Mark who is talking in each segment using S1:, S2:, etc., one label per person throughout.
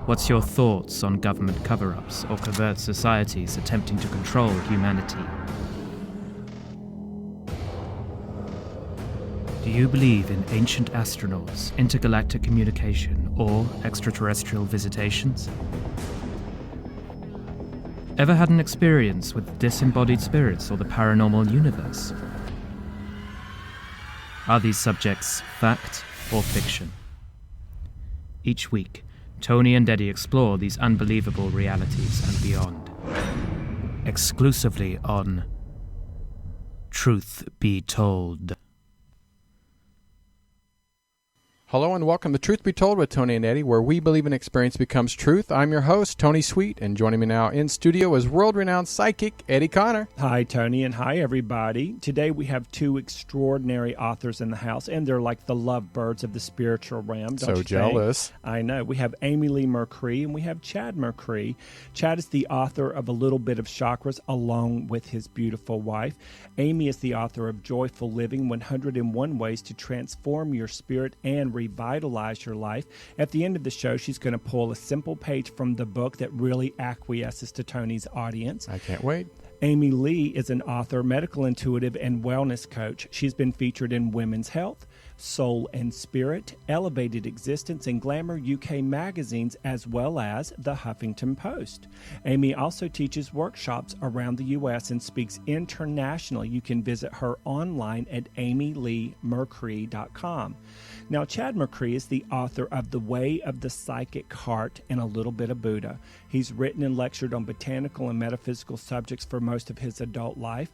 S1: What's your thoughts on government cover-ups or covert societies attempting to control humanity? Do you believe in ancient astronauts, intergalactic communication, or extraterrestrial visitations? Ever had an experience with disembodied spirits or the paranormal universe? Are these subjects fact or fiction? Each week, Tony and Eddie explore these unbelievable realities and beyond. Exclusively on Truth Be Told.
S2: Hello and welcome to Truth Be Told with Tony and Eddie, where we believe an experience becomes truth. I'm your host, Tony Sweet, and joining me now in studio is world-renowned psychic Eddie Connor.
S3: Hi, Tony, and hi, everybody. Today we have two extraordinary authors in the house, and they're like the lovebirds of the spiritual realm. Don't
S2: So
S3: you
S2: jealous.
S3: think? I know. We have Leigh Mercree, and we have Chad Mercree. Chad is the author of A Little Bit of Chakras, along with his beautiful wife. Amy is the author of Joyful Living, 101 Ways to Transform Your Spirit and Revitalize Your Life. At the end of the show, she's going to pull a simple page from the book that really acquiesces to Tony's audience.
S2: I can't wait.
S3: Leigh is an author, medical intuitive, and wellness coach. She's been featured in Women's Health, Soul and Spirit, Elevated Existence, and Glamour UK magazines, as well as the Huffington Post. Amy also teaches workshops around the U.S. and speaks internationally. You can visit her online at amyleemercree.com. Now, Chad Mercree is the author of The Way of the Psychic Heart and A Little Bit of Buddha. He's written and lectured on botanical and metaphysical subjects for most of his adult life.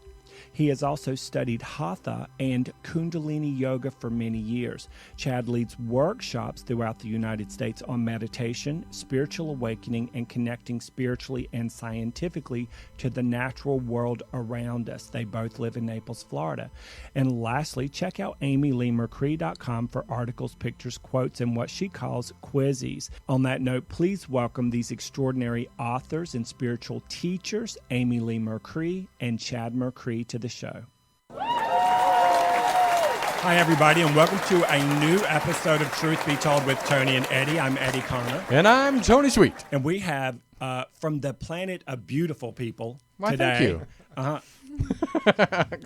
S3: He has also studied Hatha and Kundalini Yoga for many years. Chad leads workshops throughout the United States on meditation, spiritual awakening, and connecting spiritually and scientifically to the natural world around us. They both live in Naples, Florida. And lastly, check out amyleemercree.com for articles, pictures, quotes, and what she calls quizzes. On that note, please welcome these extraordinary authors and spiritual teachers, Leigh Mercree and Chad Mercree, to the show. Hi, everybody, and welcome to a new episode of Truth Be Told with Tony and Eddie. I'm Eddie Connor.
S2: And I'm Tony Sweet.
S3: And we have, from the planet of beautiful people
S2: Thank
S3: today.
S2: you. Oh,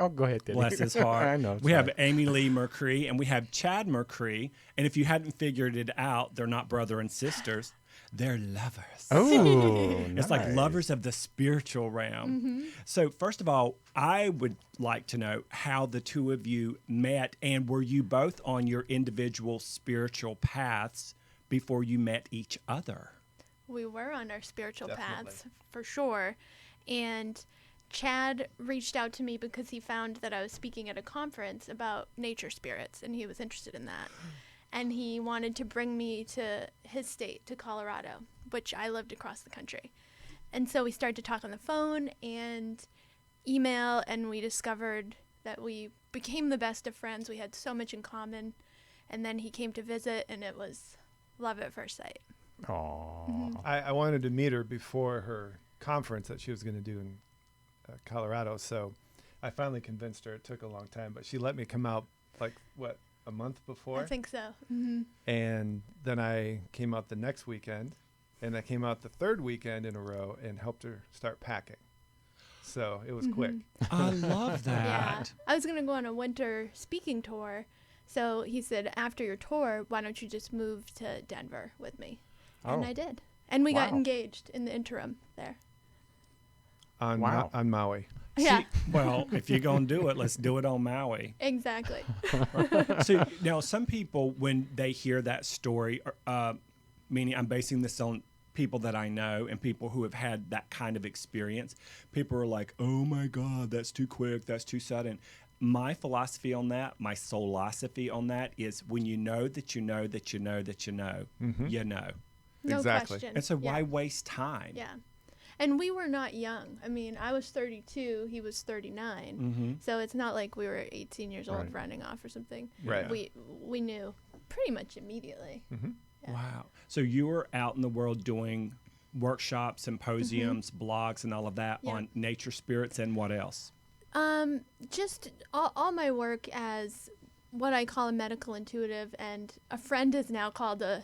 S2: go ahead, Eddie.
S3: Bless his heart.
S2: I know.
S3: We have Leigh Mercree and we have Chad Mercree. And if you hadn't figured it out, they're not brother and sisters. They're lovers.
S2: Oh,
S3: It's like lovers of the spiritual realm.
S4: Mm-hmm.
S3: So first of all, I would like to know how the two of you met, and were you both on your individual spiritual paths before you met each other?
S4: We were on our spiritual paths, for sure. And Chad reached out to me because he found that I was speaking at a conference about nature spirits, and he was interested in that. And he wanted to bring me to his state, to Colorado, which I lived across the country. And so we started to talk on the phone and email, and we discovered that we became the best of friends. We had so much in common. And then he came to visit, and it was love at first sight.
S2: Aww.
S4: Mm-hmm.
S5: I wanted to meet her before her conference that she was going to do in Colorado. So I finally convinced her. It took a long time, but she let me come out a month before.
S4: I think so. Mm-hmm.
S5: And then I came out the next weekend, and I came out the third weekend in a row and helped her start packing. So it was quick.
S3: I love that.
S4: Yeah. I was going to go on a winter speaking tour. So he said, after your tour, why don't you just move to Denver with me? And I did. And we got engaged in the interim there.
S5: On Maui.
S4: Yeah.
S3: See, well, if you're going to do it, let's do it on Maui.
S4: Exactly.
S3: So now some people, when they hear that story, meaning I'm basing this on people that I know and people who have had that kind of experience, people are like, oh my God, that's too quick, that's too sudden. My philosophy on that, my soulosophy on that is when you know that you know that you know that you know, you know.
S4: No
S5: Exactly.
S4: question.
S3: And so why waste time?
S4: Yeah. And we were not young. I mean, I was 32, he was 39.
S3: Mm-hmm.
S4: So it's not like we were 18 years old
S5: Right.
S4: running off or something.
S5: Right.
S4: We knew pretty much immediately.
S5: Mm-hmm.
S4: Yeah.
S3: Wow. So you were out in the world doing workshops, symposiums, blogs, and all of that
S4: Yeah.
S3: on nature spirits and what else?
S4: Just all my work as what I call a medical intuitive, and a friend is now called a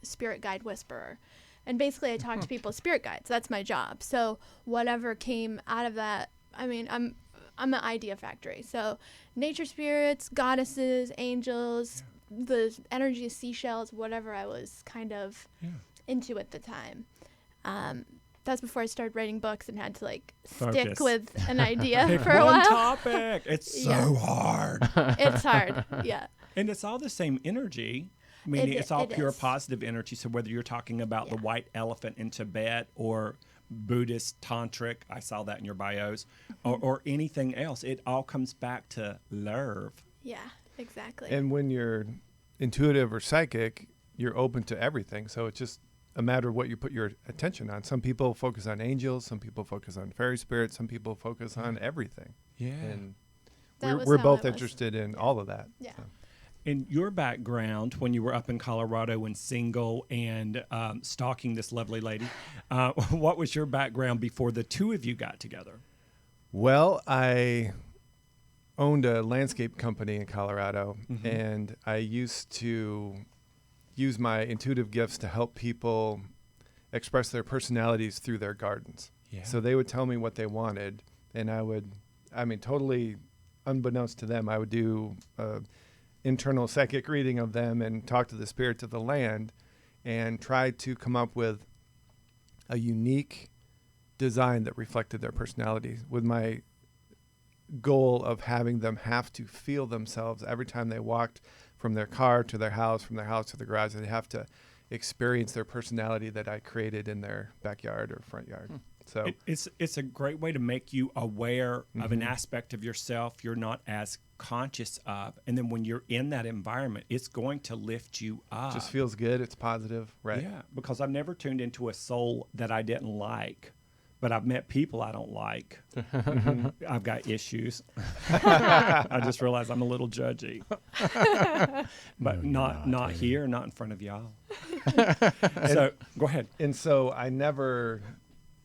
S4: spirit guide whisperer. And basically I talk to people's spirit guides. That's my job. So whatever came out of that, I mean, I'm an idea factory. So nature spirits, goddesses, angels, the energy of seashells, whatever I was kind of into at the time. That's before I started writing books and had to like stick with an idea
S3: Pick
S4: for a
S3: one
S4: while.
S3: topic. It's so hard.
S4: It's hard. Yeah.
S3: And it's all the same energy. Meaning it's all pure
S4: is.
S3: positive energy. So whether you're talking about the white elephant in Tibet or Buddhist tantric, I saw that in your bios, or anything else, it all comes back to love.
S4: Yeah, exactly.
S5: And when you're intuitive or psychic, you're open to everything. So it's just a matter of what you put your attention on. Some people focus on angels, some people focus on fairy spirits, some people focus on everything.
S3: Yeah.
S5: And
S4: That
S5: we're
S4: was how
S5: both
S4: it was.
S5: interested in all of that.
S4: Yeah.
S5: So.
S3: In your background, when you were up in Colorado and single and stalking this lovely lady, what was your background before the two of you got together?
S5: Well, I owned a landscape company in Colorado, and I used to use my intuitive gifts to help people express their personalities through their gardens.
S3: Yeah.
S5: So they would tell me what they wanted, and totally unbeknownst to them, I would do internal psychic reading of them and talk to the spirits of the land and try to come up with a unique design that reflected their personalities, with my goal of having them have to feel themselves every time they walked from their car to their house, from their house to the garage. They have to experience their personality that I created in their backyard or front yard. So
S3: It's a great way to make you aware of an aspect of yourself you're not as conscious of. And then when you're in that environment, it's going to lift you up.
S5: just feels good. It's positive, right?
S3: Yeah, because I've never tuned into a soul that I didn't like, but I've met people I don't like. I've got issues. I just realized I'm a little judgy, but not here, not in front of y'all. So go ahead.
S5: And so I never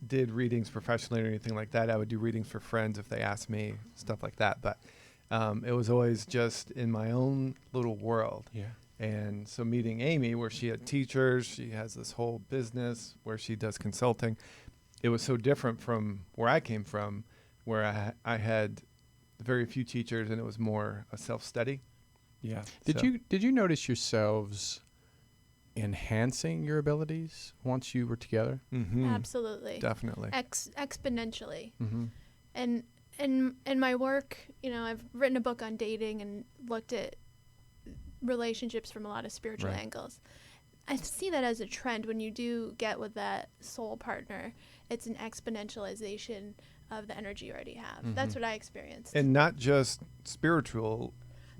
S5: did readings professionally or anything like that. I would do readings for friends if they asked me, stuff like that. But it was always just in my own little world.
S3: Yeah.
S5: And so meeting Amy, where she had teachers, she has this whole business where she does consulting. It was so different from where I came from, where I had very few teachers, and it was more a self-study.
S3: Yeah.
S2: Did you notice yourselves enhancing your abilities once you were together?
S4: Absolutely.
S5: Definitely.
S4: Exponentially.
S2: Mm-hmm.
S4: And in my work, I've written a book on dating and looked at relationships from a lot of spiritual angles. I see that as a trend. When you do get with that soul partner, it's an exponentialization of the energy you already have. That's what I experienced.
S5: And not just spiritual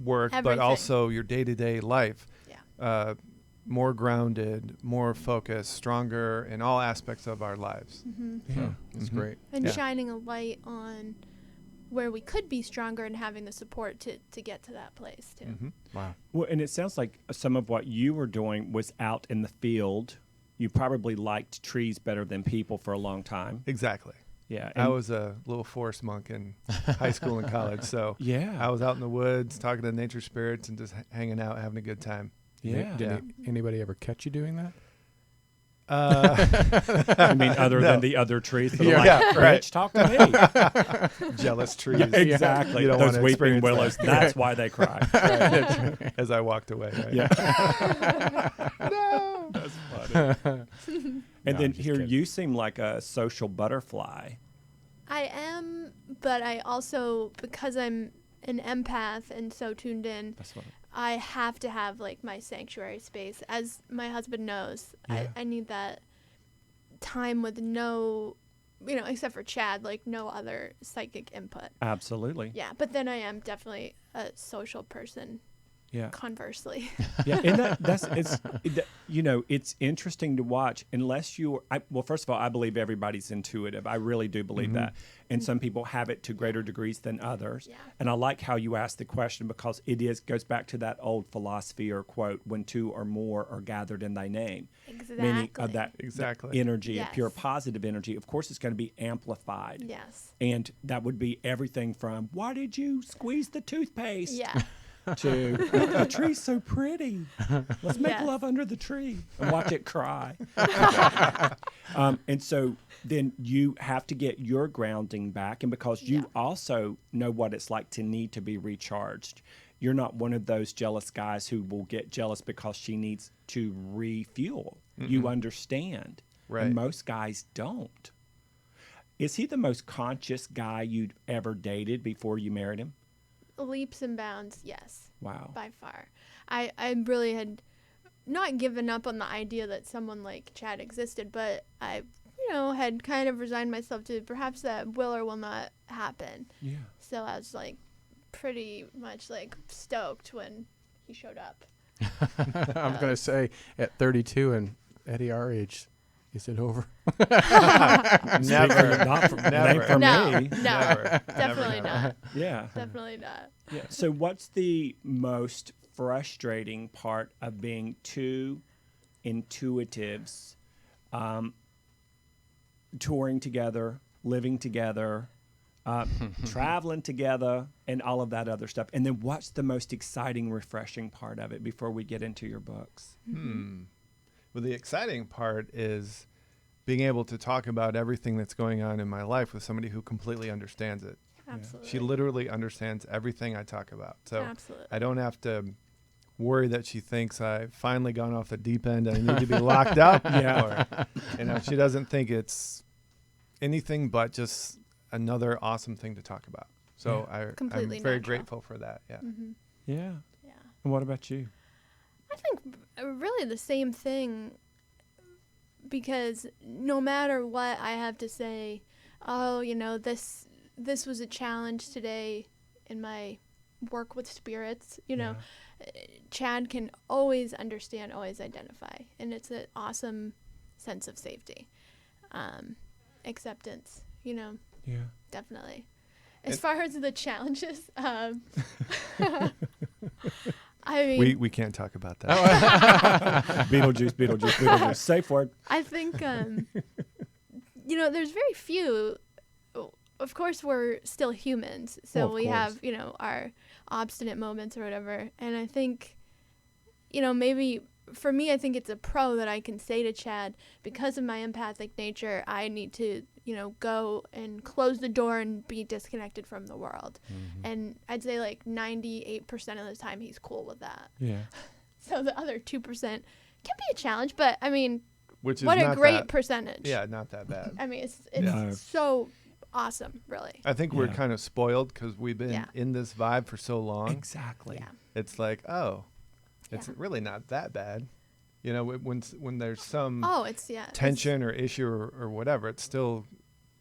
S5: work,
S4: Everything.
S5: but also your day-to-day life.
S4: Yeah.
S5: More grounded, more focused, stronger in all aspects of our lives.
S2: Yeah, that's great.
S4: And
S5: Yeah.
S4: shining a light on where we could be stronger and having the support to get to that place too.
S2: Wow.
S3: Well, and it sounds like some of what you were doing was out in the field. You probably liked trees better than people for a long time.
S5: Exactly.
S3: Yeah.
S5: I was a little forest monk in high school and college, so
S3: Yeah.
S5: I was out in the woods talking to nature spirits and just hanging out, having a good time.
S3: Yeah.
S2: Did anybody ever catch you doing that?
S3: I mean, other than the other trees that are like,
S5: Yeah, right.
S3: Rich, talk to me.
S5: Jealous trees.
S3: Yeah, exactly.
S5: You don't
S3: Those
S5: wanna
S3: weeping
S5: experience
S3: willows,
S5: that.
S3: that's why they cry.
S5: Right. As I walked away. Right?
S3: Yeah.
S5: No.
S3: That's funny. And
S2: No,
S3: then
S2: I'm just
S3: here,
S2: kidding.
S3: you seem like a social butterfly.
S4: I am, but I also, because I'm an empath and so tuned in,
S3: That's what.
S4: I have to have like my sanctuary space. As my husband knows,
S3: Yeah.
S4: I need that time with no, except for Chad, like no other psychic input.
S3: Absolutely.
S4: Yeah, but then I am definitely a social person,
S3: Yeah.
S4: conversely.
S3: Yeah, and it's interesting to watch unless well, first of all, I believe everybody's intuitive. I really do believe that. And some people have it to greater degrees than others.
S4: Yeah.
S3: And I like how you asked the question because goes back to that old philosophy or quote, when two or more are gathered in thy name.
S4: Exactly.
S3: Meaning of that
S5: Exactly.
S3: energy, a pure
S4: Yes.
S3: positive energy, of course it's going to be amplified.
S4: Yes.
S3: And that would be everything from, why did you squeeze the toothpaste?
S4: Yeah.
S3: to the tree's so pretty. Let's make
S4: Yes.
S3: love under the tree and watch it cry. And so then you have to get your grounding back. And because you also know what it's like to need to be recharged, you're not one of those jealous guys who will get jealous because she needs to refuel. You understand.
S5: Right.
S3: And most guys don't. Is he the most conscious guy you'd ever dated before you married him?
S4: Leaps and bounds, yes.
S3: Wow.
S4: By far. I really had not given up on the idea that someone like Chad existed, but I, had kind of resigned myself to perhaps that will or will not happen.
S3: Yeah.
S4: So I was like pretty much like stoked when he showed up.
S2: I'm going to say at 32 and Eddie our age, is it over?
S5: Never.
S3: Not for,
S5: Never.
S3: for
S4: No,
S3: me.
S4: no,
S5: Never.
S4: definitely not.
S3: Yeah.
S4: Definitely not.
S3: Yeah. So what's the most frustrating part of being two intuitives, touring together, living together, traveling together, and all of that other stuff? And then what's the most exciting, refreshing part of it before we get into your books?
S5: Well, the exciting part is being able to talk about everything that's going on in my life with somebody who completely understands it.
S4: Absolutely.
S5: She literally understands everything I talk about. So
S4: Absolutely.
S5: I don't have to worry that she thinks I've finally gone off the deep end and I need to be locked up.
S3: Yeah.
S5: Or, she doesn't think it's anything but just another awesome thing to talk about. So I'm
S4: Completely
S5: very
S4: natural.
S5: grateful for that. Yeah.
S4: Mm-hmm.
S3: Yeah.
S4: Yeah.
S3: And what about you?
S4: I think really the same thing, because no matter what I have to say, this was a challenge today in my work with spirits, Chad can always understand, always identify, and it's an awesome sense of safety, acceptance,
S3: Yeah.
S4: definitely. As far as the challenges, I mean,
S5: We can't talk about that.
S3: Beetlejuice. Safe word.
S4: I think, there's very few. Of course, we're still humans, so
S3: Well, of
S4: we
S3: course.
S4: have, our obstinate moments or whatever. And I think, maybe for me, I think it's a pro that I can say to Chad, because of my empathic nature, I need to, go and close the door and be disconnected from the world. And I'd say like 98% of the time he's cool with that.
S3: Yeah.
S4: So the other 2% can be a challenge, but I mean,
S5: Which is
S4: what a
S5: not
S4: great
S5: that,
S4: percentage.
S5: Yeah, not that bad.
S4: I mean, it's
S3: No.
S4: so awesome, really.
S5: I think we're
S3: Yeah.
S5: kind of spoiled because we've been in this vibe for so long.
S3: Exactly.
S4: Yeah.
S5: It's like, it's really not that bad. When there's some tension or issue or whatever, it's still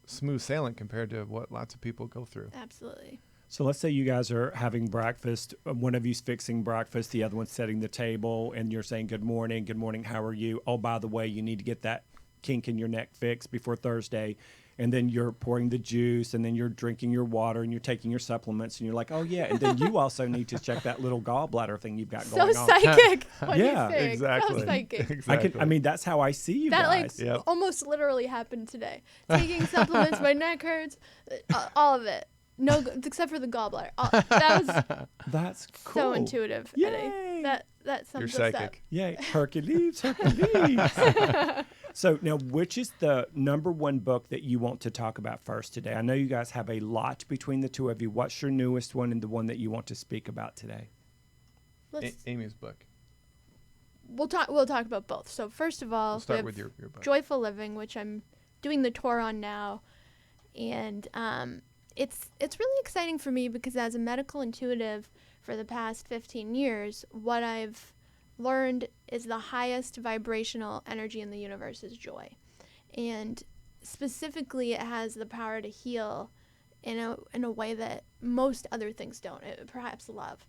S5: smooth sailing compared to what lots of people go through.
S4: Absolutely.
S3: So let's say you guys are having breakfast. One of you's fixing breakfast. The other one's setting the table. And you're saying, good morning, how are you? Oh, by the way, you need to get that kink in your neck fixed before Thursday. And then you're pouring the juice, and then you're drinking your water, and you're taking your supplements, and you're like, oh, yeah. And then you also need to check that little gallbladder thing you've got going
S4: So
S3: on.
S4: psychic. What
S3: Yeah,
S4: do you think?
S5: Exactly.
S4: So psychic.
S5: Exactly.
S3: That's how I see you
S4: That
S3: guys.
S5: Yep.
S4: almost literally happened today. Taking supplements, my neck hurts, all of it. No, except for the gallbladder. That was
S3: That's cool.
S4: so intuitive.
S3: Yay.
S4: Eddie. That sums
S5: You're
S4: us up.
S5: psychic.
S3: Yay, Hercules. So now, which is the number one book that you want to talk about first today? I know you guys have a lot between the two of you. What's your newest one and the one that you want to speak about today?
S5: Amy's book.
S4: We'll talk about both. So first of all,
S5: We'll start
S4: we have
S5: with your book.
S4: Joyful Living, which I'm doing the tour on now, and it's really exciting for me because as a medical intuitive for the past 15 years, what I've learned is the highest vibrational energy in the universe is joy, and specifically it has the power to heal in a way that most other things don't, perhaps love.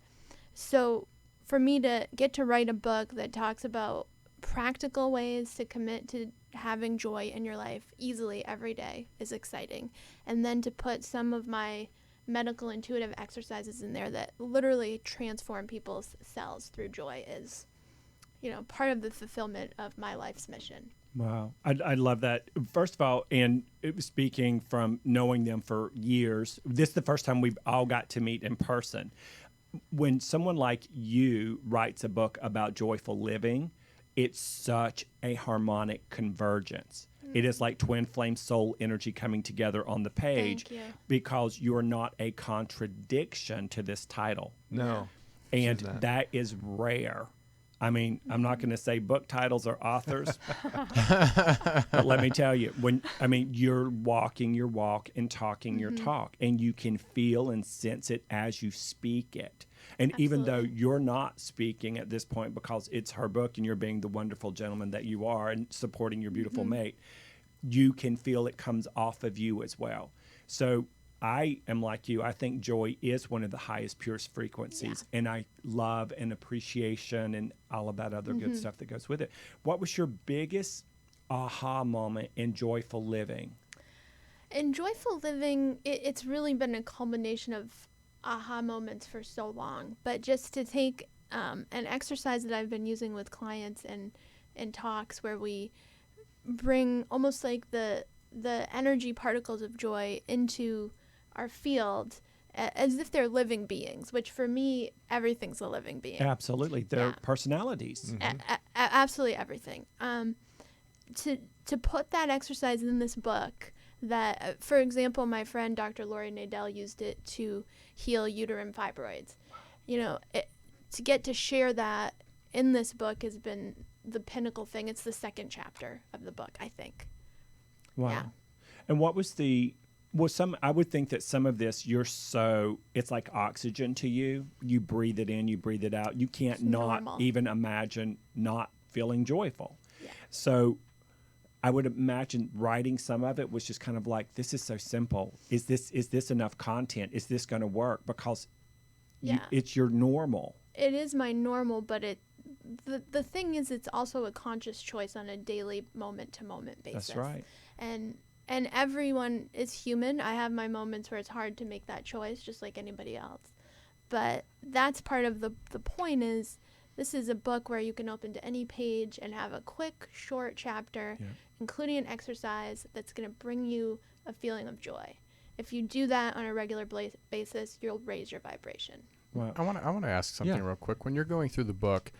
S4: So for me to get to write a book that talks about practical ways to commit to having joy in your life easily every day is exciting, and then to put some of my medical intuitive exercises in there that literally transform people's cells through joy is part of the fulfillment of my life's mission.
S3: Wow. I love that. First of all, and speaking from knowing them for years, this is the first time we've all got to meet in person. when someone like you writes a book about joyful living, it's such a harmonic convergence. It is like twin flame soul energy coming together on the page.
S4: Thank you.
S3: Because you're not a contradiction to this title.
S5: No.
S3: And
S5: She's not.
S3: that is rare. I mean, I'm not going to say book titles or authors, but let me tell you, you're walking your walk and talking your talk, and you can feel and sense it as you speak it. And even though you're not speaking at this point because it's her book and you're being the wonderful gentleman that you are and supporting your beautiful mate, you can feel it comes off of you as well. So I am like you. I think joy is one of the highest, purest frequencies, and I love and appreciation and all of that other good stuff that goes with it. What was your biggest aha moment in joyful living?
S4: In joyful living, it's really been a culmination of aha moments for so long. But just to take an exercise that I've been using with clients and talks where we bring almost like the energy particles of joy into our field as if they're living beings, which for me, everything's a living being.
S3: Absolutely. They're personalities.
S4: Absolutely everything. To put that exercise in this book, that, for example, my friend Dr. Lori Nadell used it to heal uterine fibroids. To get to share that in this book has been the pinnacle thing. It's the second chapter of the book, I think.
S3: Wow.
S4: Yeah.
S3: And what was I would think that some of this, it's like oxygen to you. You breathe it in, you breathe it out. You can't not even imagine not feeling joyful.
S4: Yeah.
S3: So I would imagine writing some of it was just kind of like, this is so simple. Is this enough content? Is this going to work? Because it's your normal.
S4: It is my normal, but the thing is, it's also a conscious choice on a daily moment-to-moment basis.
S3: That's right.
S4: And everyone is human. I have my moments where it's hard to make that choice, just like anybody else. But that's part of the point is this is a book where you can open to any page and have a quick, short chapter, including an exercise that's going to bring you a feeling of joy. If you do that on a regular basis, you'll raise your vibration.
S2: Wow. I want to ask something real quick. When you're going through the book,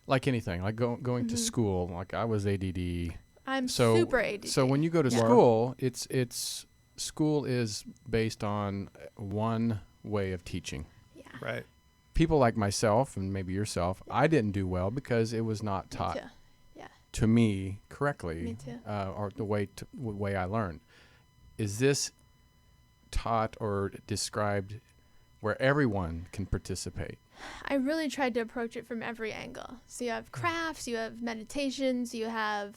S2: like anything, like going to school, like I was ADD.
S4: I'm super ADD.
S2: So when you go to school, it's school is based on one way of teaching.
S4: Yeah.
S5: Right.
S2: People like myself and maybe yourself, I didn't do well because it was not taught to me correctly.
S4: Me too.
S2: Or the way I learned. Is this taught or described where everyone can participate?
S4: I really tried to approach it from every angle. So you have crafts, you have meditations, you have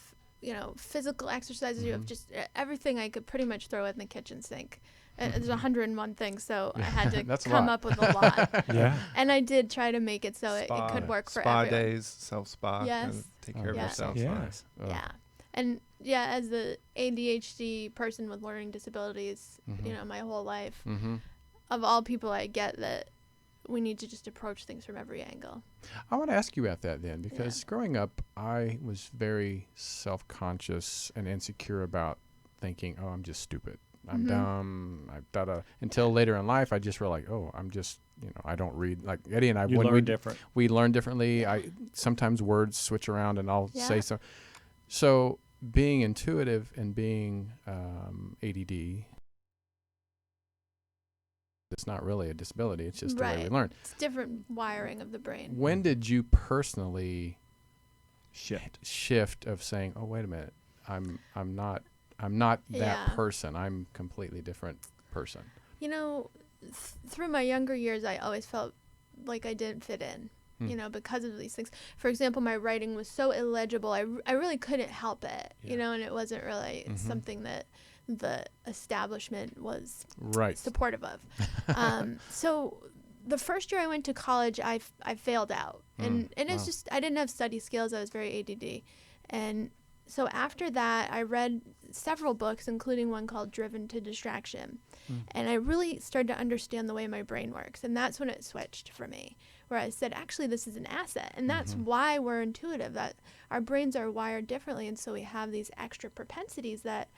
S4: physical exercises, you have just everything I could pretty much throw in the kitchen sink. There's 101 things, so I had to come up with a lot.
S3: Yeah.
S4: And I did try to make it so it could work for
S5: spa
S4: everyone.
S5: days, self-spa,
S4: Yes.
S5: and take care of
S4: Yeah.
S5: yourself.
S3: Yes.
S4: Yeah. And as the ADHD person with learning disabilities, my whole life, of all people, I get that we need to just approach things from every angle.
S2: I want to ask you about that then, because growing up, I was very self-conscious and insecure about thinking, oh, I'm just stupid. I'm dumb. Until later in life, I just realized, oh, I'm just, I don't read. Like Eddie and I,
S3: we learn differently.
S2: Yeah. Sometimes words switch around and I'll say so. So being intuitive and being ADD, it's not really a disability. It's just the way we learn.
S4: It's different wiring of the brain.
S2: When did you personally
S3: shift
S2: of saying, oh, wait a minute, I'm not that person. I'm a completely different person.
S4: Through my younger years, I always felt like I didn't fit in, because of these things. For example, my writing was so illegible. I really couldn't help it, and it wasn't really something that the establishment was supportive of. So the first year I went to college, I failed out. And it's just, I didn't have study skills. I was very ADD. And so after that, I read several books, including one called Driven to Distraction. And I really started to understand the way my brain works. And that's when it switched for me, where I said, actually, this is an asset. And that's why we're intuitive, that our brains are wired differently. And so we have these extra propensities that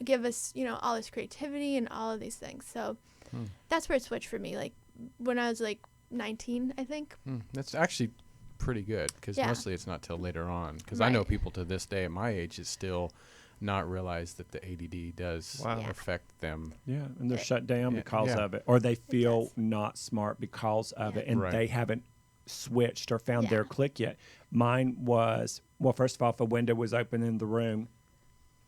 S4: give us, all this creativity and all of these things. So that's where it switched for me. Like when I was like 19, I think.
S2: That's actually pretty good because
S4: Yeah.
S2: mostly it's not till later on. Because I know
S4: Right.
S2: people to this day at my age is still not realize that the ADD does
S5: Wow.
S4: Yeah.
S2: affect them.
S3: Yeah, and they're shut down
S2: Yeah,
S3: because
S2: yeah.
S3: of it, or they feel
S4: does.
S3: not smart because of
S4: Yeah.
S3: it, and
S2: Right.
S3: they haven't switched or found their
S4: Yeah.
S3: click yet. Mine was, well, first of all, if a window was open in the room,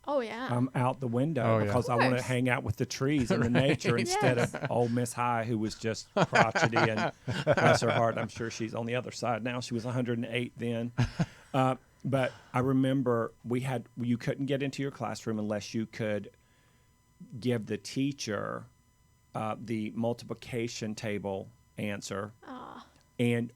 S4: Oh, yeah.
S3: I'm out the window
S2: Oh, yeah.
S3: because I
S4: Of
S3: want to
S4: course.
S3: hang out with the trees and the nature instead
S4: Yes.
S3: of old Miss High, who was just crotchety and bless her heart. I'm sure she's on the other side now. She was 108 then. But I remember you couldn't get into your classroom unless you could give the teacher the multiplication table answer,
S4: Aw.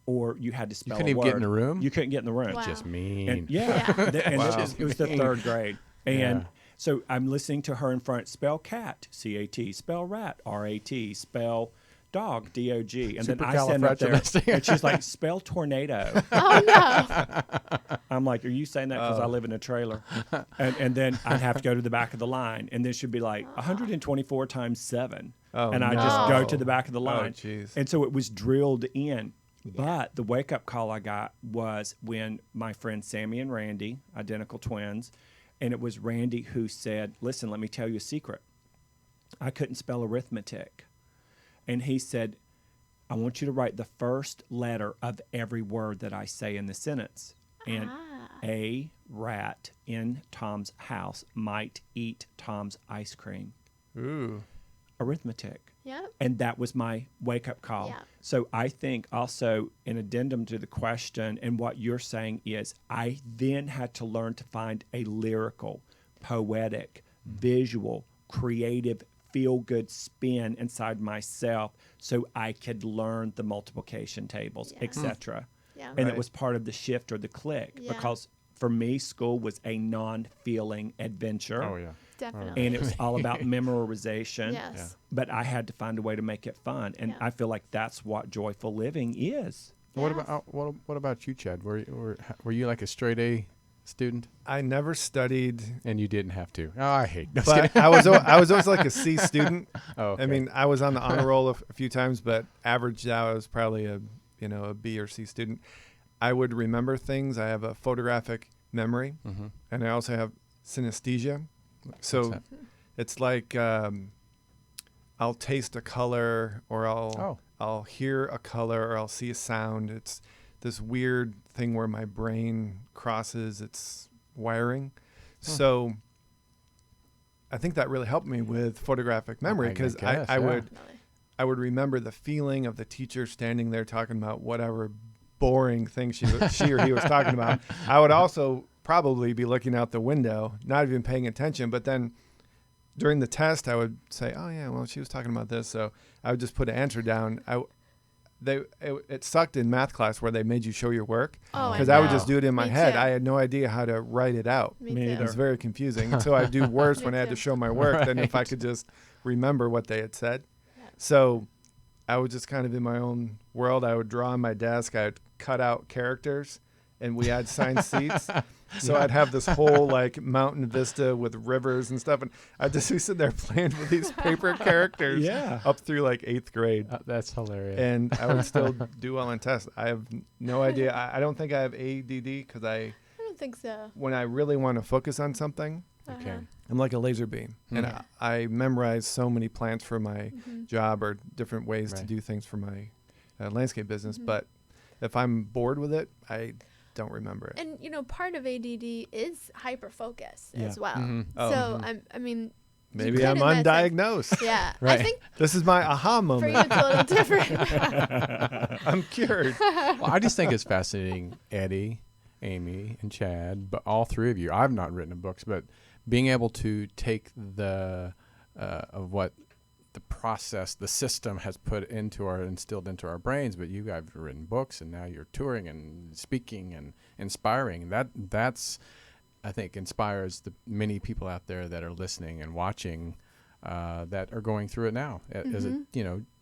S3: or you had to
S2: You
S3: spell
S2: couldn't
S3: a
S2: even
S3: word.
S2: get in the room?
S3: You couldn't get in the room.
S4: Wow.
S2: Just mean.
S3: And
S4: Yeah.
S3: and
S2: Wow.
S3: it was the third grade. And
S2: Yeah.
S3: so I'm listening to her in front, spell cat, C-A-T, spell rat, R-A-T, spell dog, D-O-G. And then I stand up there, and she's like, spell tornado.
S4: Oh, no.
S3: I'm like, are you saying that because I live in a trailer? And then I'd have to go to the back of the line. And then she'd be like, 124 times 7.
S5: Oh,
S3: And I just go to
S5: no.
S3: the back of the line.
S5: Oh, jeez.
S3: And so it was drilled in. But the wake-up call I got was when my friends Sammy and Randy, identical twins, and it was Randy who said, listen, let me tell you a secret. I couldn't spell arithmetic. And he said, I want you to write the first letter of every word that I say in the sentence. And a rat in Tom's house might eat Tom's ice cream.
S5: Ooh.
S3: Arithmetic.
S4: Yep.
S3: And that was my wake-up call.
S4: Yeah.
S3: So I think also an addendum to the question and what you're saying is I then had to learn to find a lyrical, poetic, visual, creative, feel-good spin inside myself so I could learn the multiplication tables,
S4: Yeah.
S3: etc.
S4: Yeah.
S3: And
S5: Right.
S3: it was part of the shift or the click
S4: Yeah.
S3: because for me, school was a non-feeling adventure.
S2: Oh, yeah.
S4: Definitely.
S3: And it was all about memorization.
S4: Yes.
S3: But I had to find a way to make it fun, and
S4: Yeah.
S3: I feel like that's what joyful living is.
S2: What
S4: Yes.
S2: about what about you, Chad? Were you like a straight A student,
S5: I never studied,
S2: and you didn't have to? Oh, I hate. No, just
S5: but
S2: kidding.
S5: I was always like a C student.
S2: Oh, okay.
S5: I mean, I was on the honor roll a few times, but averaged out I was probably a B or C student. I would remember things. I have a photographic memory,
S2: Mhm.
S5: and I also have synesthesia. So
S2: that?
S5: it's like I'll taste a color, or I'll hear a color, or I'll see a sound. It's this weird thing where my brain crosses its wiring. So I think that really helped me with photographic memory
S2: I
S5: because
S2: guess,
S5: I
S2: yeah.
S5: would
S4: Definitely.
S5: I would remember the feeling of the teacher standing there talking about whatever boring thing she or he was talking about. I would also probably be looking out the window, not even paying attention. But then during the test, I would say, "Oh yeah, well she was talking about this," so I would just put an answer down. It sucked in math class where they made you show your work
S4: Oh,
S5: because I would
S4: know.
S5: just do it in my
S4: Me
S5: head.
S4: too.
S5: I had no idea how to write it out.
S4: Me
S3: Me
S4: too.
S3: either.
S5: It was very confusing. And so I'd do worse
S4: Me
S5: when I had to
S4: too.
S5: show my work than if I could just remember what they had said.
S4: Yeah.
S5: So I was just kind of in my own world. I would draw on my desk. I would cut out characters, and we had signed seats. So I'd have this whole like mountain vista with rivers and stuff, and I'd just be sitting there playing with these paper characters
S3: Yeah.
S5: up through like 8th grade.
S2: That's hilarious.
S5: And I would still do well in tests. I have no idea. I don't think I have ADD because
S4: I don't think so.
S5: when I really want to focus on something,
S2: Okay.
S5: I'm like a laser beam. And
S4: Yeah.
S5: I memorize so many plants for my
S4: Mhm.
S5: job or different ways to
S2: Right.
S5: do things for my landscape business.
S4: Mhm.
S5: But if I'm bored with it, I don't remember it.
S4: And part of ADD is hyper focus
S3: Yeah.
S4: as well.
S2: Mhm.
S5: Oh.
S4: So
S5: Mhm.
S4: I mean, you
S5: Maybe
S4: could
S5: I'm
S4: in that sense-
S5: undiagnosed.
S4: Yeah,
S2: Right.
S4: I think
S5: This is my aha
S4: for you
S5: moment.
S4: it's a little different.
S5: I'm cured.
S2: Well, I just think it's fascinating, Eddie, Amy, and Chad, but all three of you. I've not written in books, but being able to take the of what the process, the system has instilled into our brains. But you guys have written books, and now you're touring and speaking and inspiring. That's I think inspires the many people out there that are listening and watching. That are going through it now as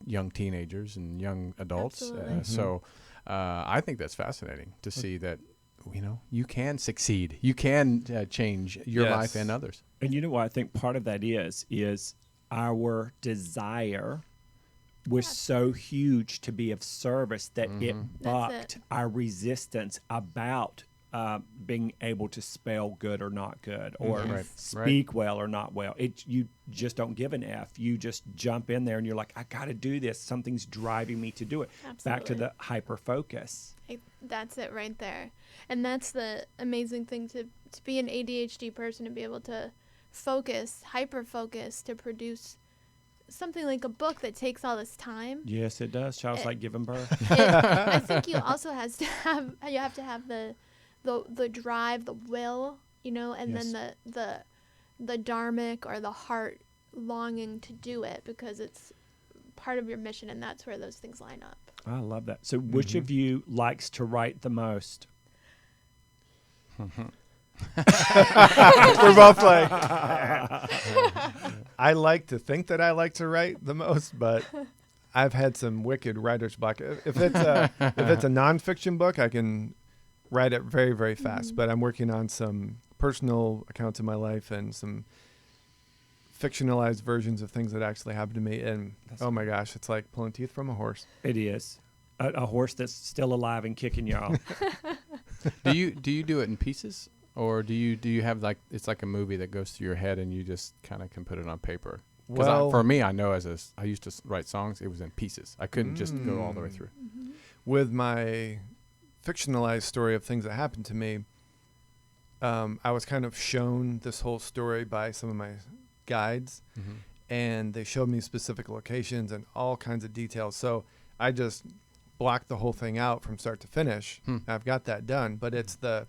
S2: young teenagers and young adults.
S4: Absolutely.
S2: So I think that's fascinating to see that you can succeed, you can change your
S5: Yes.
S2: life and others.
S3: And you know what I think part of that is our desire was so huge to be of service that it bucked
S4: it.
S3: our resistance about being able to spell good or not good, or
S2: Right.
S3: speak well or not well. You just don't give an F. You just jump in there and you're like, I got to do this. Something's driving me to do it. Back to
S4: Absolutely.
S3: the hyper focus.
S4: That's it right there. And that's the amazing thing to be an ADHD person, to be able to focus, hyper focus, to produce something like a book that takes all this time.
S3: Yes, it does. Child's like giving birth.
S4: I think you also have to have the drive, the will, and
S3: Yes.
S4: then the dharmic or the heart longing to do it, because it's part of your mission, and that's where those things line up.
S3: I love that. So which of you likes to write the most?
S5: We're both like, I like to think that I like to write the most, but I've had some wicked writer's block. If it's a nonfiction book, I can write it very, very fast. But I'm working on some personal accounts of my life and some fictionalized versions of things that actually happened to me. And oh my gosh, it's like pulling teeth from a horse.
S3: It is. A horse that's still alive and kicking y'all.
S2: Do you do it in pieces, or do you have like it's like a movie that goes through your head and you just kind of can put it on paper? Because for me, I know I used to write songs. It was in pieces. I couldn't just go all the way through.
S5: With my fictionalized story of things that happened to me, I was kind of shown this whole story by some of my guides, and they showed me specific locations and all kinds of details. So I just blocked the whole thing out from start to finish. I've got that done, but it's the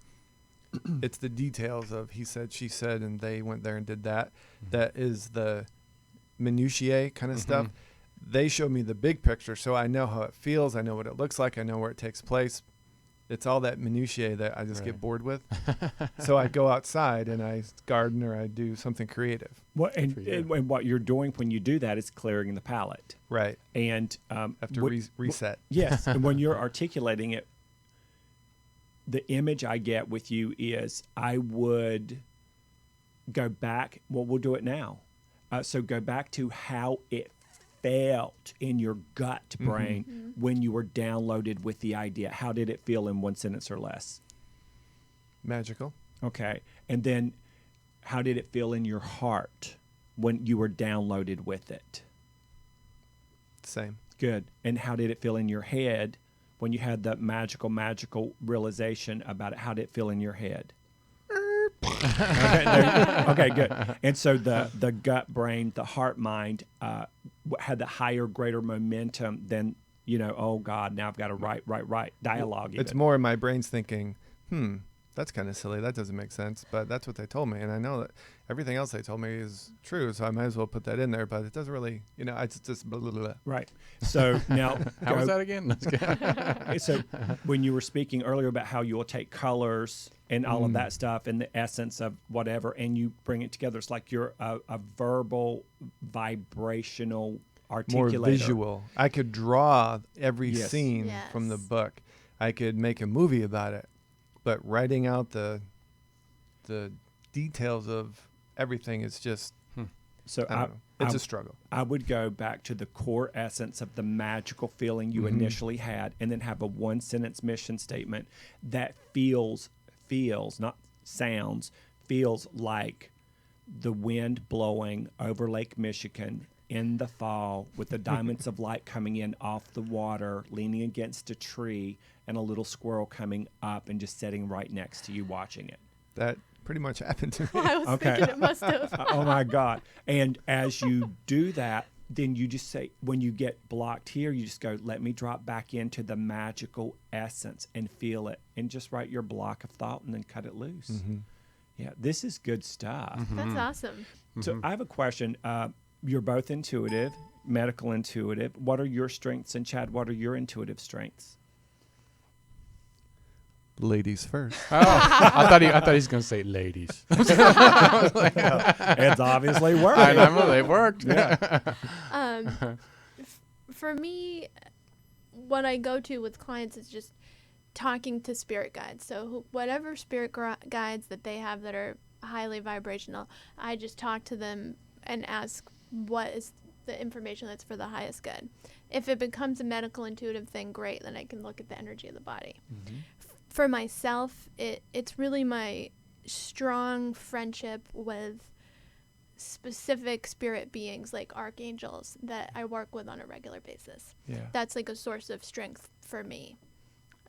S5: details of he said, she said, and they went there and did that. That is the minutiae kind of stuff. They showed me the big picture, so I know how it feels. I know what it looks like. I know where it takes place. It's all that minutiae that I just get bored with. So I go outside and I garden or I do something creative.
S3: And what you're doing when you do that is clearing the palette.
S5: Right.
S3: And
S5: Have to reset.
S3: Yes. And when you're articulating it, the image I get with you is I would go back. Well, we'll do it now. So go back to how it felt in your gut brain when you were downloaded with the idea. How did it feel in one sentence or less?
S5: Magical.
S3: Okay. And then how did it feel in your heart when you were downloaded with it?
S5: Same.
S3: Good. And how did it feel in your head when you had that magical realization about it? How did it feel in your head? Okay, good. And so the gut brain, the heart mind had the higher, greater momentum than, oh God, now I've got to write dialogue.
S5: It's more my brain's thinking, that's kind of silly. That doesn't make sense. But that's what they told me. And I know that everything else they told me is true. So I might as well put that in there. But it doesn't really, it's just blah, blah, blah.
S3: Right. So now.
S2: How was that again?
S3: So when you were speaking earlier about how you will take colors and all of that stuff and the essence of whatever, and you bring it together, it's like you're a verbal, vibrational articulator.
S5: More visual. I could draw every
S3: Yes.
S5: scene from the book. I could make a movie about it. But writing out the details of everything is just,
S3: So
S5: I don't know. It's a struggle.
S3: I would go back to the core essence of the magical feeling you initially had, and then have a one-sentence mission statement that feels, not sounds, feels like the wind blowing over Lake Michigan in the fall with the diamonds of light coming in off the water, leaning against a tree, and a little squirrel coming up and just sitting right next to you watching it.
S5: That pretty much happened to me.
S4: I was thinking it must have.
S3: Oh my God. And as you do that, then you just say, when you get blocked here, you just go, let me drop back into the magical essence and feel it, and just write your block of thought and then cut it loose. Yeah, this is good stuff.
S4: That's awesome.
S3: So I have a question. You're both intuitive, medical intuitive. What are your strengths? And Chad, what are your intuitive strengths?
S5: Ladies first.
S2: Oh, I thought he was going to say ladies.
S3: It's obviously working.
S2: I know, they worked.
S3: Yeah.
S4: For me, what I go to with clients is just talking to spirit guides. So whatever spirit guides that they have that are highly vibrational, I just talk to them and ask, what is the information that's for the highest good. If it becomes a medical intuitive thing, great, then I can look at the energy of the body. For myself, it's really my strong friendship with specific spirit beings like archangels that I work with on a regular basis.
S3: Yeah.
S4: That's like a source of strength for me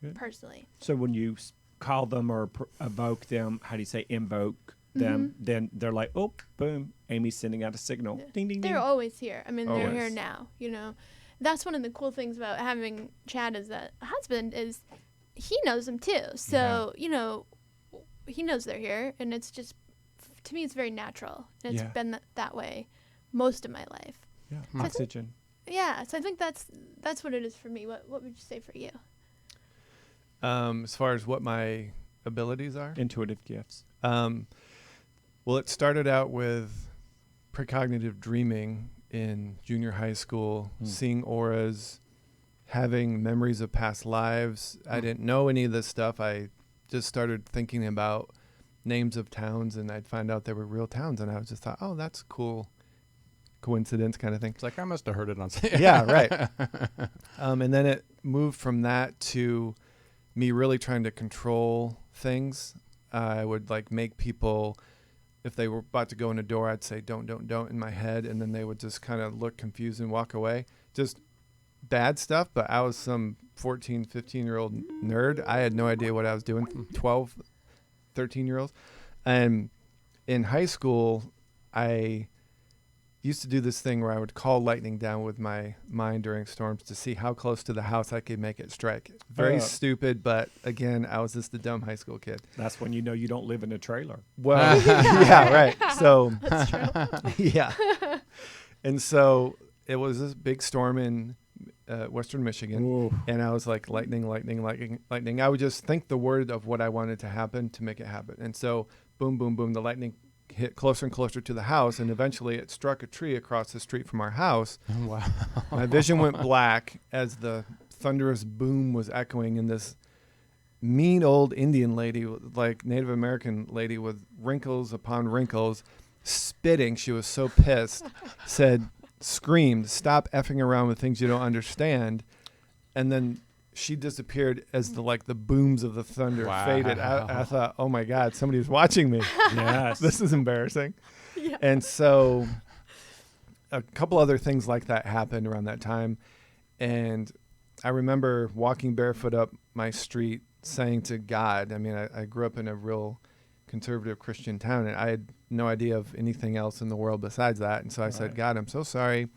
S3: Good.
S4: personally.
S3: So when you call them or evoke them, how do you say invoke them? Then they're like, oh, boom, Amy's sending out a signal.
S4: Yeah.
S3: Ding, ding,
S4: They're
S3: ding.
S4: always here. I mean, they're
S3: Always.
S4: here now, you know. That's one of the cool things about having Chad as a husband is he knows them too. So, you know, he knows they're here, and it's just, to me, it's very natural. And it's
S3: Yeah.
S4: been that way most of my life.
S3: Yeah.
S4: So I
S3: Oxygen.
S4: Yeah, so I think that's what it is for me. What would you say for you?
S5: As far as what my abilities are,
S3: Intuitive gifts.
S5: well, it started out with precognitive dreaming in junior high school, seeing auras, having memories of past lives. I didn't know any of this stuff. I just started thinking about names of towns, and I'd find out they were real towns, and I was just thought, oh, that's cool. Coincidence kind of thing.
S2: It's like I must have heard it on.
S5: Yeah, right. And then it moved from that to me really trying to control things. I would like make people, if they were about to go in a door, I'd say don't in my head, and then they would just kind of look confused and walk away. Just bad stuff, but I was some 14, 15-year-old nerd. I had no idea what I was doing. 12, 13-year-olds. And in high school, I used to do this thing where I would call lightning down with my mind during storms to see how close to the house I could make it strike. Very stupid, but again, I was just a dumb high school kid.
S3: That's when you know you don't live in a trailer.
S5: Well, yeah, right. So,
S4: That's true.
S5: yeah. And so it was this big storm in Western Michigan.
S3: Ooh.
S5: And I was like, lightning, lightning, lightning, lightning. I would just think the word of what I wanted to happen to make it happen. And so, boom, boom, boom, the lightning hit closer and closer to the house, and eventually it struck a tree across the street from our house.
S2: Wow.
S5: My vision went black as the thunderous boom was echoing, and this mean old Indian lady, like Native American lady with wrinkles upon wrinkles, spitting, she was so pissed, screamed, stop effing around with things you don't understand. And then she disappeared as the booms of the thunder faded. I thought, oh my God, somebody was watching me.
S3: Yes.
S5: This is embarrassing.
S4: Yeah.
S5: And so a couple other things like that happened around that time. And I remember walking barefoot up my street saying to God, I mean, I grew up in a real conservative Christian town, and I had no idea of anything else in the world besides that. And so I said, God, I'm so sorry.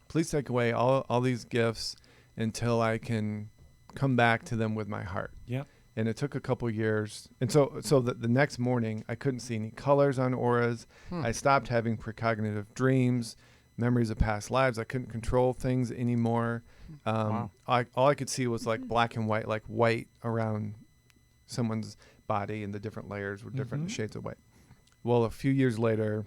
S5: Please take away all these gifts until I can come back to them with my heart.
S3: Yeah.
S5: And it took a couple years. And so the next morning, I couldn't see any colors on auras. I stopped having precognitive dreams, memories of past lives. I couldn't control things anymore. All I could see was like black and white, like white around someone's body, and the different layers were different shades of white. Well, a few years later,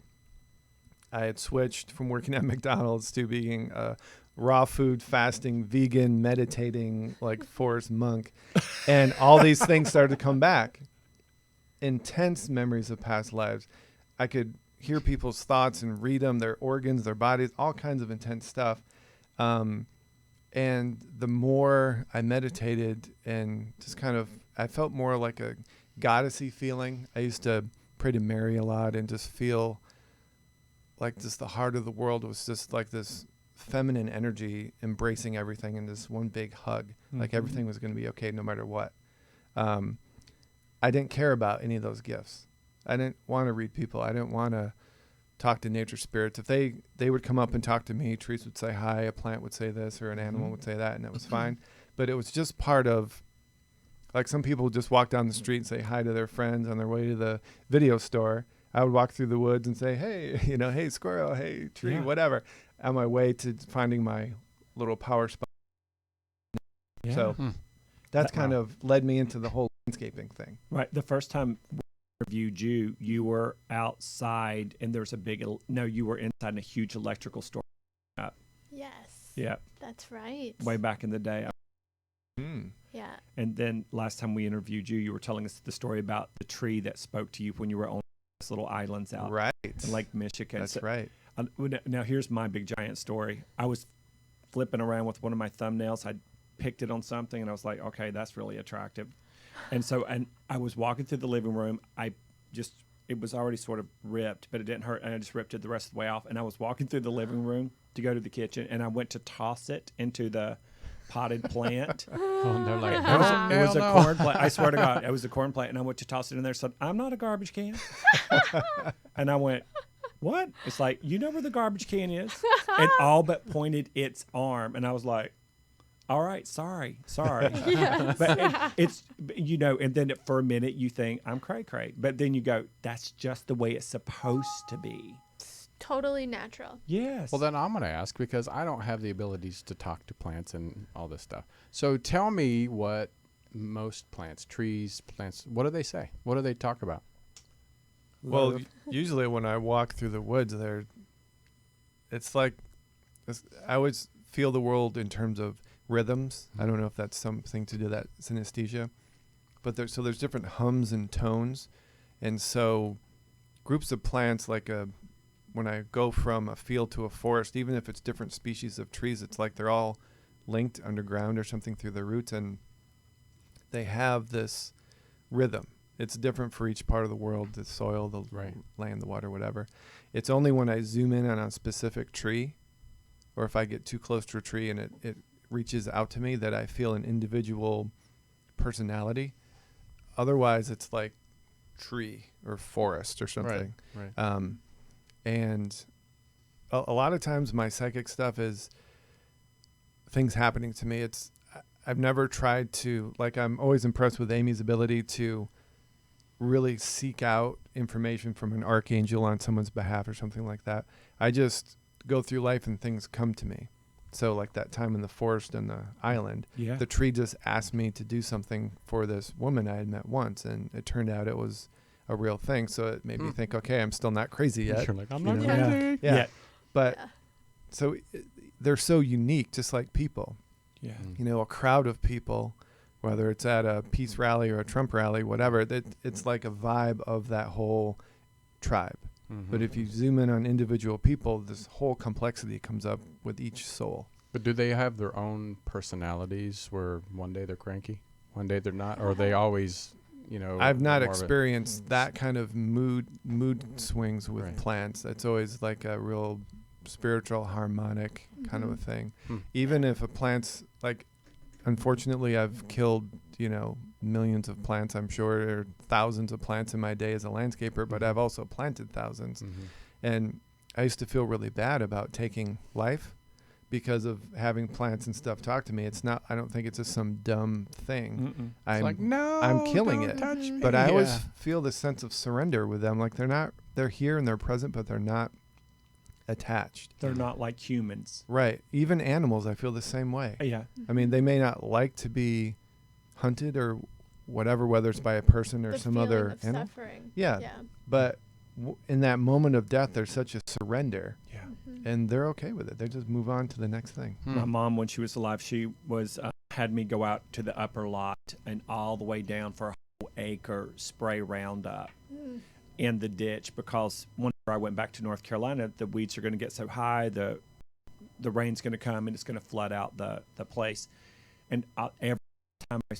S5: I had switched from working at McDonald's to being a raw food, fasting, vegan, meditating, like forest monk. And all these things started to come back. Intense memories of past lives. I could hear people's thoughts and read them, their organs, their bodies, all kinds of intense stuff. And the more I meditated and just kind of, I felt more like a goddessy feeling. I used to pray to Mary a lot and just feel like just the heart of the world was just like this feminine energy embracing everything in this one big hug. Like everything was going to be okay no matter what. I didn't care about any of those gifts. I didn't want to read people. I didn't want to talk to nature spirits. If they would come up and talk to me, trees would say hi, a plant would say this, or an animal would say that, and that was fine. But it was just part of, like some people just walk down the street and say hi to their friends on their way to the video store. I would walk through the woods and say, hey, hey, squirrel, hey, tree, whatever, on my way to finding my little power spot.
S3: Yeah.
S5: So that's kind of led me into the whole landscaping thing.
S3: Right. The first time we interviewed you, you were outside, and there's you were inside in a huge electrical store.
S4: Yes.
S3: Yeah.
S4: That's right.
S3: Way back in the day.
S4: Yeah.
S3: And then last time we interviewed you, you were telling us the story about the tree that spoke to you when you were on these little islands out
S5: Right.
S3: in Lake Michigan.
S5: That's
S3: So,
S5: right.
S3: Now here's my big giant story. I was flipping around with one of my thumbnails. I picked it on something, and I was like, okay, that's really attractive. And I was walking through the living room. It was already sort of ripped, but it didn't hurt, and I just ripped it the rest of the way off. And I was walking through the living room to go to the kitchen, and I went to toss it into the potted plant.
S2: And they're like,
S3: It was a corn plant. I swear to God, it was a corn plant, and I went to toss it in there. Said, "I'm not a garbage can." And I went, "What?" It's like, you know where the garbage can is? And all but pointed its arm, and I was like, all right, sorry.
S4: Yes.
S3: But it's, and then for a minute you think, I'm cray-cray. But then you go, that's just the way it's supposed to be.
S4: It's totally natural.
S3: Yes.
S2: Well, then I'm going to ask, because I don't have the abilities to talk to plants and all this stuff. So tell me what most plants, trees, plants, what do they say? What do they talk about?
S5: Well, usually when I walk through the woods, I always feel the world in terms of rhythms. I don't know if that's something to do that synesthesia, but there's different hums and tones, and so groups of plants, when I go from a field to a forest, even if it's different species of trees, it's like they're all linked underground or something through the roots, and they have this rhythm. It's different for each part of the world, the soil, the land, the water, whatever. It's only when I zoom in on a specific tree, or if I get too close to a tree and it reaches out to me, that I feel an individual personality. Otherwise, it's like tree or forest or something.
S2: Right.
S5: And a lot of times my psychic stuff is things happening to me. I've never tried to, I'm always impressed with Amy's ability to really seek out information from an archangel on someone's behalf or something like that. I just go through life and things come to me. So like that time in the forest and the island, the tree just asked me to do something for this woman I had met once, and it turned out it was a real thing. So it made me think, okay, I'm still not crazy yet.
S2: You're like, I'm not
S5: crazy. Yeah. But so they're so unique, just like people.
S3: Yeah.
S5: A crowd of people, whether it's at a peace rally or a Trump rally, whatever, it's like a vibe of that whole tribe. Mm-hmm. But if you zoom in on individual people, this whole complexity comes up with each soul.
S2: But do they have their own personalities where one day they're cranky, one day they're not? Or are they always,
S5: I've not experienced that kind of mood swings with
S2: Right.
S5: plants. It's always like a real spiritual harmonic kind of a thing. Even if a plant's unfortunately, I've killed, millions of plants, I'm sure, or thousands of plants in my day as a landscaper, but I've also planted thousands.
S2: Mm-hmm.
S5: And I used to feel really bad about taking life because of having plants and stuff talk to me. I don't think it's just some dumb thing. I'm killing it.
S2: Touch me.
S5: But I always feel this sense of surrender with them. They're here and they're present, but they're not attached.
S3: They're not like humans.
S5: Right. Even animals, I feel the same way.
S3: Yeah.
S5: I mean, they may not like to be hunted or whatever, whether it's by a person or
S4: The
S5: some
S4: feeling
S5: other
S4: of
S5: animal.
S4: suffering.
S5: Yeah. But in that moment of death, there's such a surrender,
S3: Yeah.
S5: and they're okay with it. They just move on to the next thing.
S3: My mom, when she was alive, she was had me go out to the upper lot and all the way down for a whole acre spray Roundup in the ditch, because whenever I went back to North Carolina, the weeds are going to get so high, the rain's going to come and it's going to flood out the place. And every time I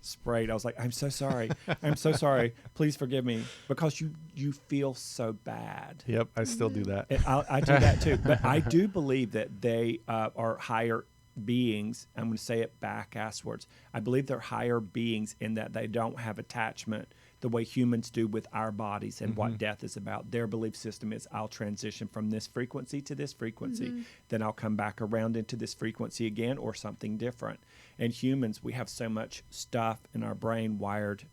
S3: sprayed, I was like, I'm so sorry. I'm so sorry. Please forgive me. Because you feel so bad.
S5: Yep, I still do that.
S3: And I do that too. But I do believe that they are higher beings. I'm going to say it back-ass words. I believe they're higher beings in that they don't have attachment the way humans do with our bodies and what death is about. Their belief system is, I'll transition from this frequency to this frequency. Then I'll come back around into this frequency again or something different. And humans, we have so much stuff in our brain wired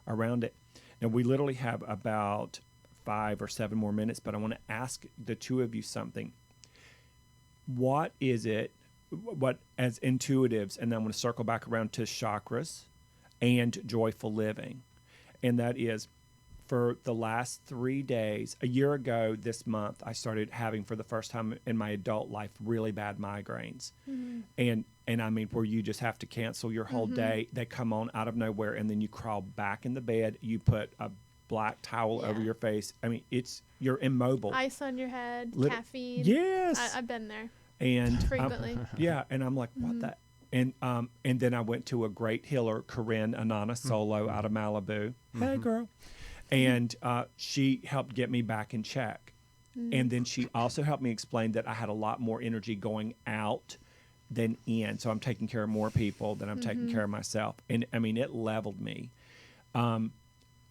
S3: around it. And we literally have about 5 or 7 more minutes, but I want to ask the two of you something. What is it, what as intuitives, and then I'm going to circle back around to chakras and joyful living. And that is, for the last 3 days, a year ago this month, I started having, for the first time in my adult life, really bad migraines. And I mean, where you just have to cancel your whole day. They come on out of nowhere, and then you crawl back in the bed. You put a black towel over
S4: Yeah.
S3: your face. I mean, you're immobile.
S4: Ice on your head, caffeine.
S3: Yes.
S4: I've been there
S3: And
S4: frequently.
S3: yeah, and I'm like, what the? And then I went to a great healer, Corinne Anana Solo out of Malibu. Hey, girl. And she helped get me back in check. And then she also helped me explain that I had a lot more energy going out than in. So I'm taking care of more people than I'm taking care of myself. And I mean, it leveled me. In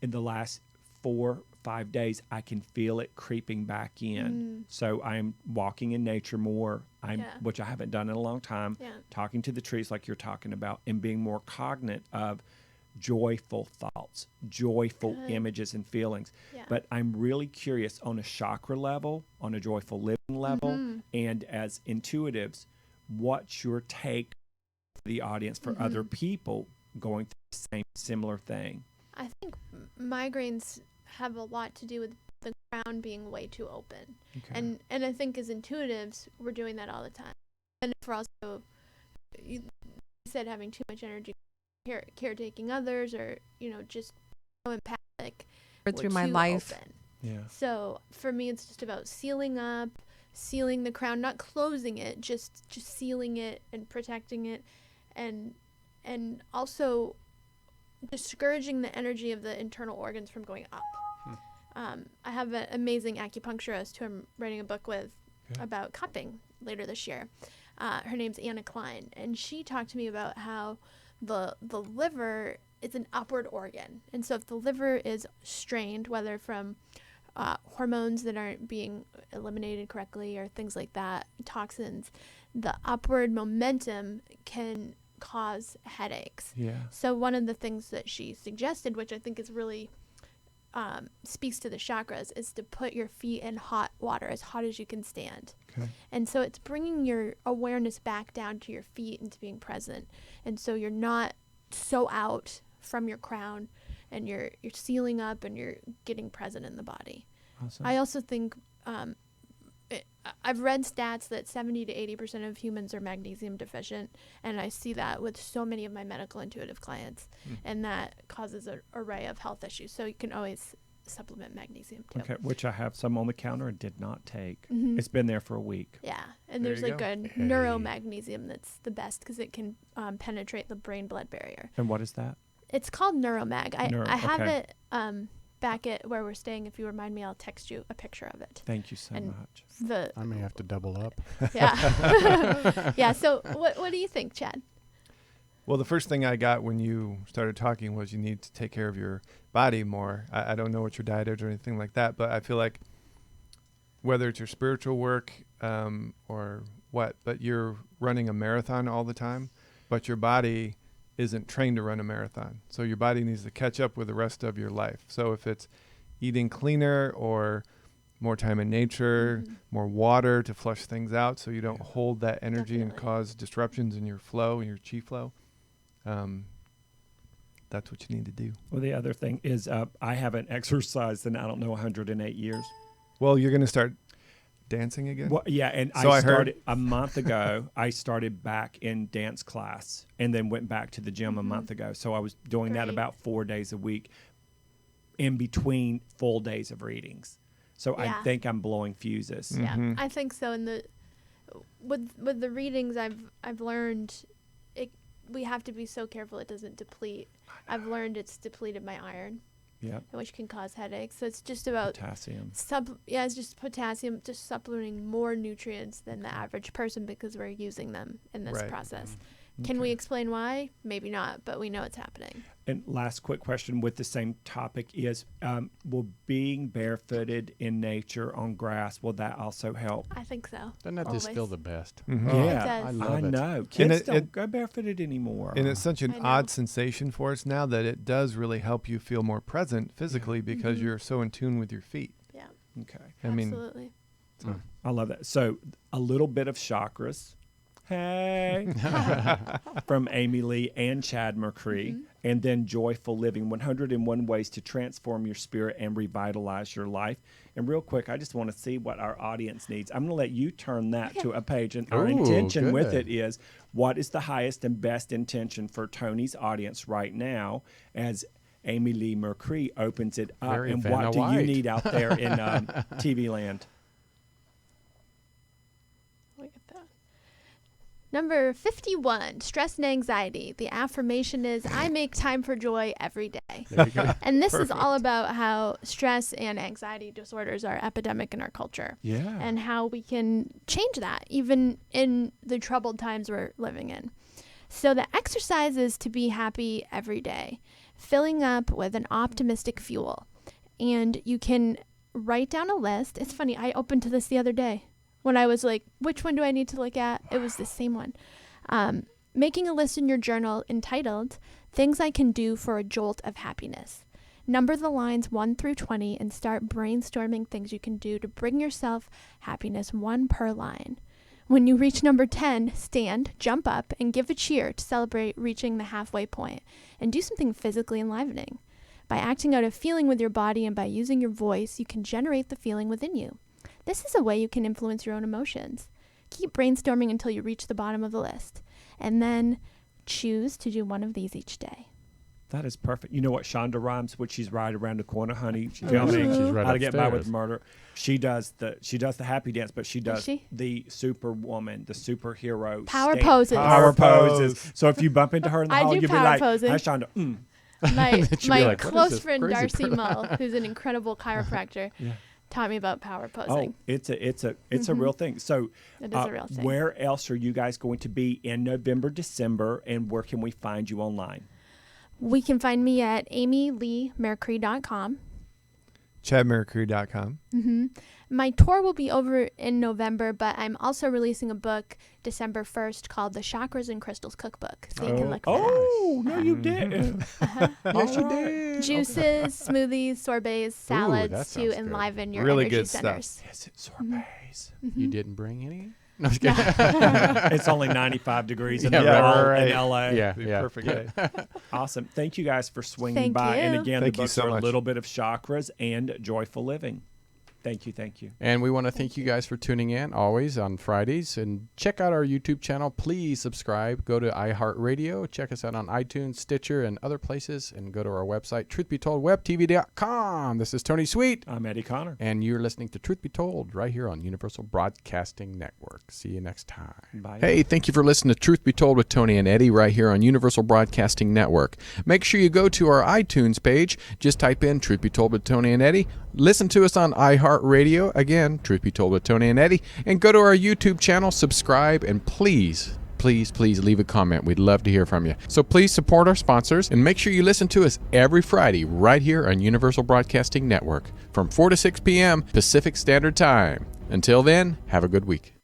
S3: the last 4-5 days, I can feel it creeping back in. So I'm walking in nature more, which I haven't done in a long time, talking to the trees like you're talking about, and being more cognate of joyful thoughts, joyful images and feelings. But I'm really curious on a chakra level, on a joyful living level, and as intuitives, what's your take for the audience, for other people going through the same similar thing?
S4: I think migraines have a lot to do with the crown being way too open. And I think as intuitives, we're doing that all the time. And if we're also, you said, having too much energy, caretaking others, or, just so empathic,
S6: through
S4: we're
S6: my
S4: too
S6: life.
S4: open.
S3: Yeah.
S4: So for me, it's just about sealing up, sealing the crown, not closing it, just sealing it and protecting it, and also discouraging the energy of the internal organs from going up. I have an amazing acupuncturist who I'm writing a book with about cupping later this year. Her name's Anna Klein, and she talked to me about how the liver is an upward organ. And so if the liver is strained, whether from hormones that aren't being eliminated correctly or things like that, toxins, the upward momentum can cause headaches. So one of the things that she suggested, which I think is really speaks to the chakras, is to put your feet in hot water, as hot as you can stand. And so it's bringing your awareness back down to your feet and to being present. And so you're not so out from your crown, and you're sealing up, and you're getting present in the body.
S3: Awesome.
S4: I also think I've read stats that 70 to 80% of humans are magnesium deficient, and I see that with so many of my medical intuitive clients, and that causes an array of health issues. So you can always supplement magnesium too.
S3: Okay, which I have some on the counter and did not take. It's been there for a week.
S4: Yeah, and
S5: There
S4: there's
S5: you
S4: like
S5: go.
S4: a neuromagnesium that's the best because it can penetrate the brain-blood barrier.
S3: And what is that?
S4: It's called Neuromag. I have
S3: okay.
S4: it back at where we're staying. If you remind me, I'll text you a picture of it.
S3: Thank you so
S4: And
S3: much.
S2: I may have to double up.
S4: Yeah. Yeah, so what do you think, Chad?
S5: Well, the first thing I got when you started talking was you need to take care of your body more. I don't know what your diet is or anything like that, but I feel like whether it's your spiritual work or what, but you're running a marathon all the time, but your body isn't trained to run a marathon. So your body needs to catch up with the rest of your life. So if it's eating cleaner or more time in nature, more water to flush things out so you don't hold that energy and
S4: Definitely.
S5: cause disruptions in your flow, in your chi flow, that's what you need to do.
S3: Well, the other thing is I haven't exercised in, 108 years.
S5: Well, you're going to start dancing again?
S3: Well, yeah, and
S5: So
S3: I
S5: I heard-
S3: started a month ago. I started back in dance class and then went back to the gym a month ago. So I was doing that
S4: Great.
S3: about 4 days a week in between full days of readings. So I
S4: Yeah.
S3: think I'm blowing fuses.
S4: Yeah, I think so. And with the readings, I've learned we have to be so careful it doesn't deplete. I've learned it's depleted my iron,
S3: Yep.
S4: which can cause headaches. So it's just about
S3: Potassium.
S4: it's just potassium, just supplementing more nutrients than the average person because we're using them in this
S5: Right.
S4: process. Can we explain why? Maybe not, but we know it's happening.
S3: And last quick question with the same topic is, will being barefooted in nature on grass, will that also help?
S4: I think so.
S2: Doesn't that just
S4: Always.
S2: feel the best?
S5: Mhm.
S2: Oh,
S3: Yeah,
S4: does.
S2: I love
S3: I
S2: it.
S3: know.
S5: And
S3: Kids
S5: it-
S3: don't go barefooted anymore.
S5: And it's such an
S4: I know.
S5: odd sensation for us now that it does really help you feel more present physically because you're so in tune with your feet.
S4: Yeah,
S3: okay.
S5: I mean,
S4: absolutely.
S3: I love that. So a little bit of chakras. Hey. From Amy Lee and Chad Mercree. And then Joyful Living, 101 Ways to Transform Your Spirit and Revitalize Your Life. And real quick, I just want to see what our audience needs. I'm going to let you turn that to a page. And our
S2: Ooh,
S3: intention with
S2: good.
S3: it is, what is the highest and best intention for Tony's audience right now as Amy Leigh Mercree opens it up.
S2: Very
S3: and
S2: Vanna
S3: what do you
S2: White.
S3: need out there in TV land?
S4: Look at that. Number 51, stress and anxiety. The affirmation is, I make time for joy every day.
S2: There you go.
S4: And this is all about how stress and anxiety disorders are epidemic in our culture.
S3: Yeah.
S4: And how we can change that, even in the troubled times we're living in. So the exercise is to be happy every day, filling up with an optimistic fuel. And you can write down a list. It's funny, I opened to this the other day. When I was like, which one do I need to look at? It was the same one. Making a list in your journal entitled, Things I Can Do for a Jolt of Happiness. Number the lines 1 through 20 and start brainstorming things you can do to bring yourself happiness, one per line. When you reach number 10, stand, jump up, and give a cheer to celebrate reaching the halfway point, and do something physically enlivening. By acting out a feeling with your body and by using your voice, you can generate the feeling within you. This is a way you can influence your own emotions. Keep brainstorming until you reach the bottom of the list, and then choose to do one of these each day.
S3: That is perfect. You know what Shonda Rhimes, when she's right around the corner, honey, filming
S2: She's right
S3: How to Get By with
S2: upstairs.
S3: Murder. She does the happy dance, but she does
S4: she?
S3: the superwoman, the superhero
S4: Power
S3: stand-
S4: poses.
S3: Power
S5: Power
S3: poses. So if you bump into her in the
S4: I
S3: hall,
S4: do
S3: you'll be
S4: power
S3: like,
S4: posing.
S3: "Hi, Shonda."
S4: My
S2: She'd be like, "What is
S4: close
S2: this
S4: friend
S2: crazy
S4: Darcy
S2: person?"
S4: Mull, who's an incredible chiropractor,
S3: Yeah.
S4: taught me about power
S3: Oh,
S4: posing.
S3: it's a real thing. So,
S4: It is a real thing.
S3: where else are you guys going to be in November, December, and where can we find you online?
S4: We can find me at amyleemercree.com.
S5: ChadMercree.com.
S4: My tour will be over in November, but I'm also releasing a book December 1st called The Chakras and Crystals Cookbook. So you can look for that.
S3: Oh, no, you didn't. Yes, you did.
S4: Juices, smoothies, sorbets, salads
S2: that
S4: to
S2: sounds good.
S4: enliven your
S5: Really
S4: energy
S5: good stuff.
S4: centers.
S3: Yes, it's sorbets.
S2: You didn't bring any? No, I'm just kidding.
S3: It's only 95 degrees in,
S2: Yeah,
S3: the
S2: right,
S3: wall
S5: right.
S3: in LA.
S2: Yeah,
S5: Be
S2: yeah.
S5: perfect day.
S3: Awesome. Thank you guys for swinging
S4: Thank
S3: by. And
S4: you.
S3: again,
S5: Thank
S3: the
S5: you
S3: books
S5: so
S3: are
S5: much.
S3: A Little Bit of Chakras and Joyful Living. Thank you. Thank you.
S2: And we want to thank you guys for tuning in always on Fridays. And check out our YouTube channel. Please subscribe. Go to iHeartRadio. Check us out on iTunes, Stitcher, and other places. And go to our website, truthbetoldwebtv.com. This is Tony Sweet.
S3: I'm Eddie Connor.
S2: And you're listening to Truth Be Told right here on Universal Broadcasting Network. See you next time.
S3: Bye.
S2: Hey, thank you for listening to Truth Be Told with Tony and Eddie right here on Universal Broadcasting Network. Make sure you go to our iTunes page. Just type in Truth Be Told with Tony and Eddie. Listen to us on iHeartRadio. Again, Truth Be Told with Tony and Eddie. And go to our YouTube channel, subscribe, and please leave a comment. We'd love to hear from you. So please support our sponsors and make sure you listen to us every Friday right here on Universal Broadcasting Network from 4 to 6 p.m. Pacific Standard Time. Until then, have a good week.